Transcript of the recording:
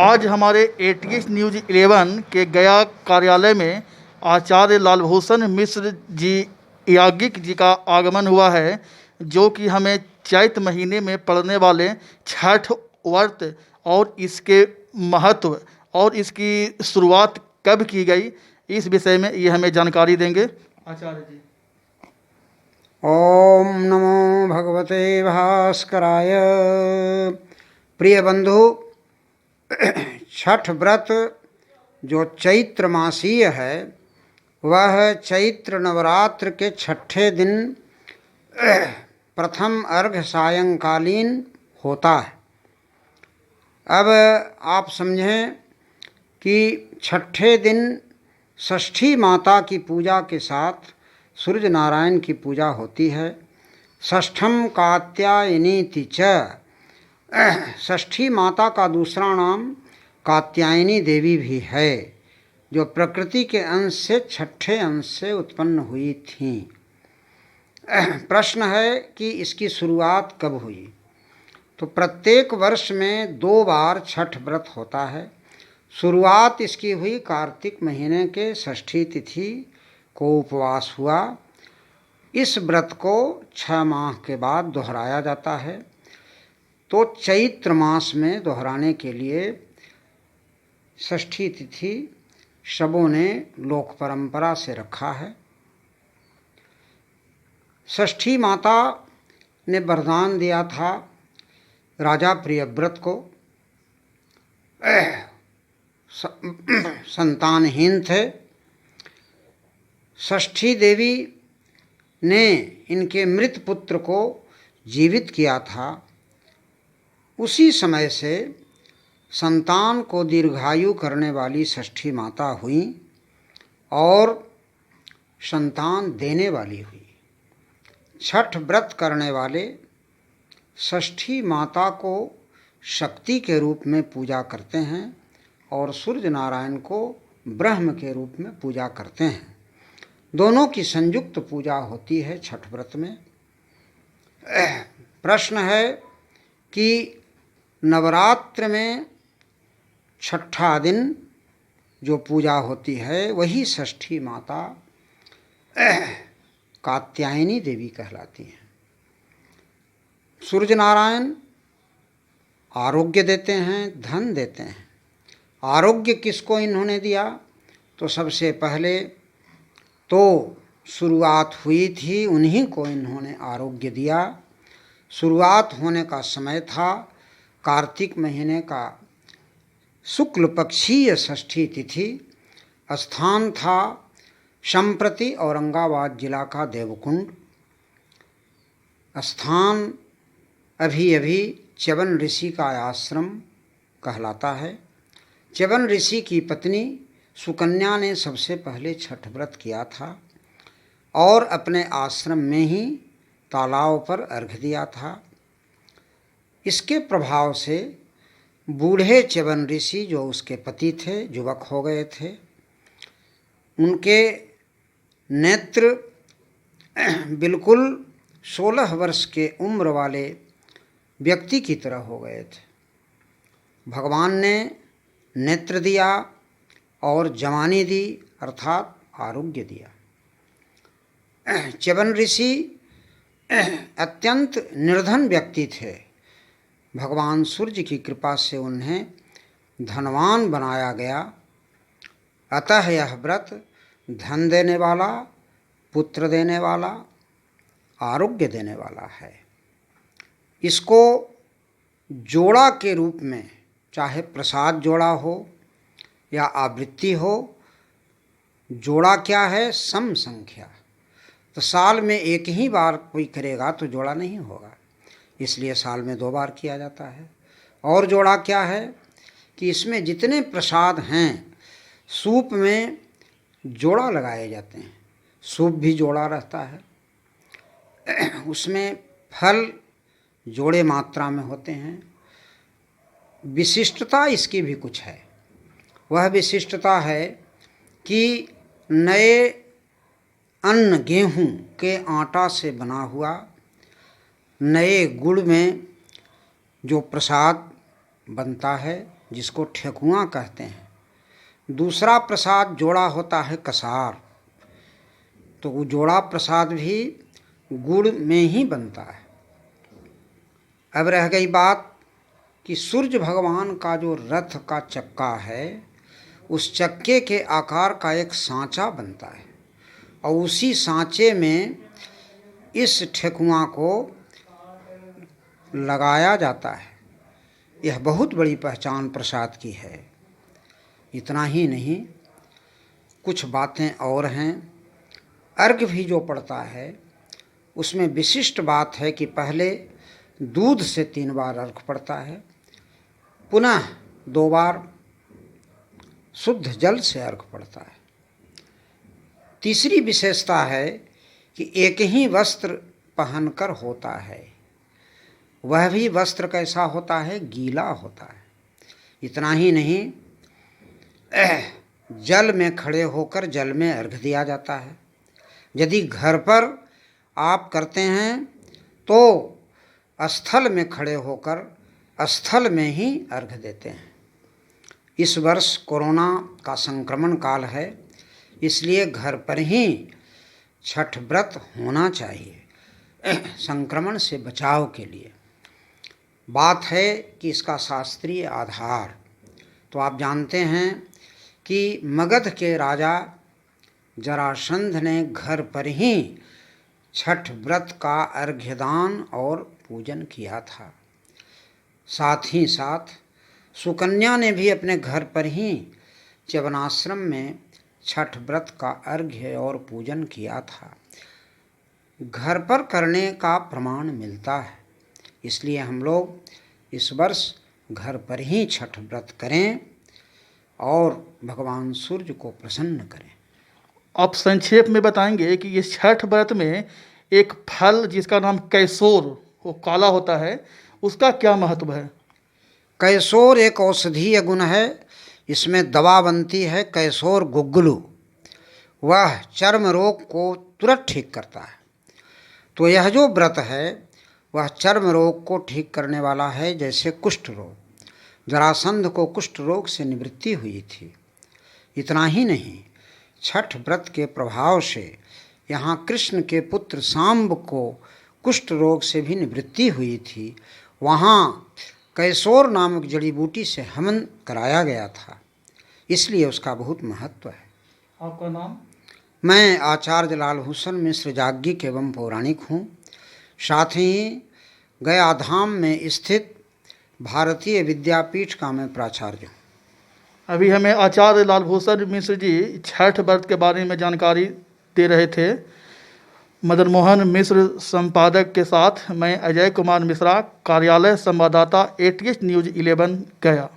आज हमारे ATS news 11 के गया कार्यालय में आचार्य लालभूषण मिश्र जी याज्ञिक जी का आगमन हुआ है, जो कि हमें चैत महीने में पड़ने वाले छठ व्रत और इसके महत्व और इसकी शुरुआत कब की गई, इस विषय में ये हमें जानकारी देंगे। आचार्य जी। ओम नमो भगवते भास्कराय। प्रिय बंधु, छठ व्रत जो चैत्र मासीय है वह चैत्र नवरात्र के छठे दिन प्रथम अर्घ सायंकालीन होता है। अब आप समझें कि छठे दिन षष्ठी माता की पूजा के साथ सूर्य नारायण की पूजा होती है। षष्ठम कात्यायनीति च, षष्ठी माता का दूसरा नाम कात्यायनी देवी भी है, जो प्रकृति के अंश से छठे अंश से उत्पन्न हुई थीं। प्रश्न है कि इसकी शुरुआत कब हुई। तो प्रत्येक वर्ष में 2 बार छठ व्रत होता है। शुरुआत इसकी हुई कार्तिक महीने के षष्ठी तिथि को उपवास हुआ। इस व्रत को 6 माह के बाद दोहराया जाता है। तो चैत्र मास में दोहराने के लिए षष्ठी तिथि सबों ने लोक परंपरा से रखा है। षष्ठी माता ने वरदान दिया था राजा प्रियव्रत को। संतानहीन थे। षष्ठी देवी ने इनके मृत पुत्र को जीवित किया था। उसी समय से संतान को दीर्घायु करने वाली षष्ठी माता हुई और संतान देने वाली हुई। छठ व्रत करने वाले षष्ठी माता को शक्ति के रूप में पूजा करते हैं और सूर्य नारायण को ब्रह्म के रूप में पूजा करते हैं। दोनों की संयुक्त पूजा होती है छठ व्रत में। प्रश्न है कि नवरात्र में छठा दिन जो पूजा होती है वही षष्ठी माता कात्यायनी देवी कहलाती हैं। सूर्य नारायण आरोग्य देते हैं, धन देते हैं। आरोग्य किसको इन्होंने दिया? तो सबसे पहले तो शुरुआत हुई थी, उन्हीं को इन्होंने आरोग्य दिया। शुरुआत होने का समय था कार्तिक महीने का शुक्ल पक्षीय षष्ठी तिथि। स्थान था संप्रति औरंगाबाद जिला का देवकुंड। स्थान अभी अभी च्यवन ऋषि का आश्रम कहलाता है। च्यवन ऋषि की पत्नी सुकन्या ने सबसे पहले छठ व्रत किया था और अपने आश्रम में ही तालाब पर अर्घ दिया था। इसके प्रभाव से बूढ़े च्यवन ऋषि जो उसके पति थे, युवक हो गए थे। उनके नेत्र बिल्कुल 16 वर्ष के उम्र वाले व्यक्ति की तरह हो गए थे। भगवान ने नेत्र दिया और जवानी दी, अर्थात आरोग्य दिया। च्यवन ऋषि अत्यंत निर्धन व्यक्ति थे। भगवान सूर्य की कृपा से उन्हें धनवान बनाया गया। अतः यह व्रत धन देने वाला, पुत्र देने वाला, आरोग्य देने वाला है। इसको जोड़ा के रूप में, चाहे प्रसाद जोड़ा हो या आवृत्ति हो। जोड़ा क्या है? सम संख्या। तो साल में एक ही बार कोई करेगा तो जोड़ा नहीं होगा, इसलिए साल में 2 बार किया जाता है। और जोड़ा क्या है कि इसमें जितने प्रसाद हैं, सूप में जोड़ा लगाए जाते हैं। सूप भी जोड़ा रहता है। उसमें फल जोड़े मात्रा में होते हैं। विशिष्टता इसकी भी कुछ है। वह विशिष्टता है कि नए अन्न गेहूं के आटा से बना हुआ नए गुड़ में जो प्रसाद बनता है जिसको ठेकुआ कहते हैं। दूसरा प्रसाद जोड़ा होता है कसार, तो वो जोड़ा प्रसाद भी गुड़ में ही बनता है। अब रह गई बात कि सूर्य भगवान का जो रथ का चक्का है, उस चक्के के आकार का एक सांचा बनता है और उसी सांचे में इस ठेकुआ को लगाया जाता है। यह बहुत बड़ी पहचान प्रसाद की है। इतना ही नहीं, कुछ बातें और हैं। अर्घ भी जो पड़ता है उसमें विशिष्ट बात है कि पहले दूध से 3 बार अर्घ पड़ता है, पुनः 2 बार शुद्ध जल से अर्घ पड़ता है। तीसरी विशेषता है कि एक ही वस्त्र पहनकर होता है, वह भी वस्त्र कैसा होता है? गीला होता है। इतना ही नहीं, जल में खड़े होकर जल में अर्घ दिया जाता है। यदि घर पर आप करते हैं तो स्थल में खड़े होकर स्थल में ही अर्घ देते हैं। इस वर्ष कोरोना का संक्रमण काल है, इसलिए घर पर ही छठ व्रत होना चाहिए संक्रमण से बचाव के लिए। बात है कि इसका शास्त्रीय आधार तो आप जानते हैं कि मगध के राजा जरासंध ने घर पर ही छठ व्रत का अर्घ्यदान और पूजन किया था। साथ ही साथ सुकन्या ने भी अपने घर पर ही च्यवनाश्रम में छठ व्रत का अर्घ्य और पूजन किया था। घर पर करने का प्रमाण मिलता है, इसलिए हम लोग इस वर्ष घर पर ही छठ व्रत करें और भगवान सूर्य को प्रसन्न करें। आप संक्षेप में बताएंगे कि इस छठ व्रत में एक फल जिसका नाम कैसोर, वो काला होता है, उसका क्या महत्व है? कैसोर एक औषधीय गुण है, इसमें दवा बनती है कैसोर गुग्गुलू, वह चर्म रोग को तुरंत ठीक करता है। तो यह जो व्रत है वह चर्म रोग को ठीक करने वाला है, जैसे कुष्ठ रोग। जरासंध को कुष्ठ रोग से निवृत्ति हुई थी। इतना ही नहीं, छठ व्रत के प्रभाव से यहाँ कृष्ण के पुत्र सांब को कुष्ठ रोग से भी निवृत्ति हुई थी। वहाँ कैसोर नामक जड़ी बूटी से हवन कराया गया था, इसलिए उसका बहुत महत्व है। आपका नाम? मैं आचार्य लालभूषण मिश्र याज्ञिक एवं पौराणिक हूँ। साथ ही गया धाम में स्थित भारतीय विद्यापीठ का मैं प्राचार्य हूँ। अभी हमें आचार्य लालभूषण मिश्र जी छठ व्रत के बारे में जानकारी दे रहे थे। मदन मोहन मिश्र संपादक के साथ मैं अजय कुमार मिश्रा, कार्यालय संवाददाता ATH News 11 गया।